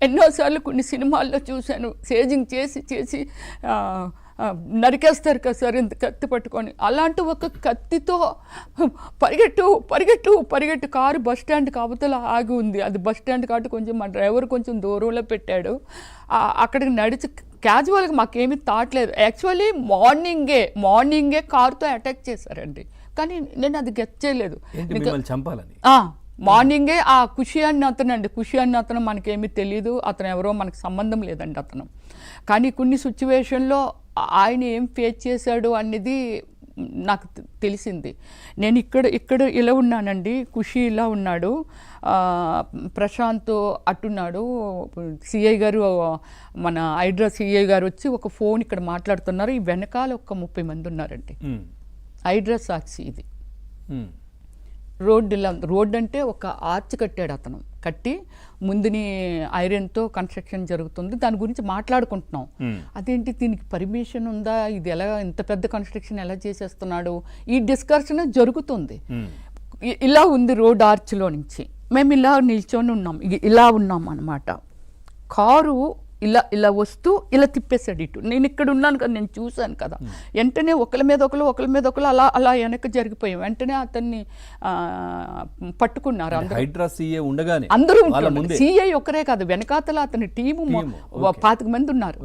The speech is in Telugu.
ఎన్నోసార్లు కొన్ని సినిమాల్లో చూశాను, సేజింగ్ చేసి చేసి నరికేస్తారు కదా సార్ ఇంత కత్తి పట్టుకొని, అలాంటి ఒక కత్తితో పరిగెట్టు పరిగెట్టు పరిగెట్టు, కారు బస్ స్టాండ్కి అవతల ఆగి ఉంది. అది బస్ స్టాండ్ కాబట్టి కొంచెం మా డ్రైవర్ కొంచెం దూరంలో పెట్టాడు. అక్కడికి నడిచి క్యాజువల్గా మాకేమీ తాట్లేదు. యాక్చువల్లీ మార్నింగే కారుతో అటాక్ చేశారండి, కానీ నేను అది గెట్ చేయలేదు. చంపాలని మార్నింగే ఆ ఖుషి అన్న అతను మనకేమీ తెలియదు, అతను ఎవరో మనకు సంబంధం లేదండి అతను. కానీ కొన్ని సిచ్యువేషన్లో ఆయన ఏం ఫేస్ చేశాడు అనేది నాకు తెలిసింది. నేను ఇక్కడ ఇలా ఉన్నానండి, ఖుషి ఇలా ఉన్నాడు, ప్రశాంత్ అట్టున్నాడు. సిఐ గారు, మన హైడ్రా సిఐ గారు వచ్చి ఒక ఫోన్ ఇక్కడ మాట్లాడుతున్నారు. ఈ వెనకాల ఒక 30 మంది ఉన్నారండి. హైడ్రా సాక్షి ఇది. రోడ్డు అంటే ఒక ఆర్చ్ కట్టాడు అతను, కట్టి ముందుని ఐరన్తో కన్స్ట్రక్షన్ జరుగుతుంది, దాని గురించి మాట్లాడుకుంటున్నాం. అదేంటి దీనికి పర్మిషన్ ఉందా, ఇది ఎలా ఇంత పెద్ద కన్స్ట్రక్షన్ ఎలా చేసేస్తున్నాడు, ఈ డిస్కషన్ జరుగుతుంది. ఇలా ఉంది రోడ్ ఆర్చ్లో నుంచి. మేము ఇలా నిల్చొని ఉన్నాం, ఇలా ఉన్నాం అన్నమాట. కారు ఇలా వస్తూ ఇలా తిప్పేశాడు ఇటు. నేను ఇక్కడ ఉన్నాను కదా, నేను చూశాను కదా. వెంటనే ఒకరి మీద ఒకరు అలా వెనక్కి జరిగిపోయాం. వెంటనే అతన్ని పట్టుకున్నారు అందరూ. సిఐ ఒక్కరే కాదు, వెనకాతల అతని టీము 25 మంది ఉన్నారు.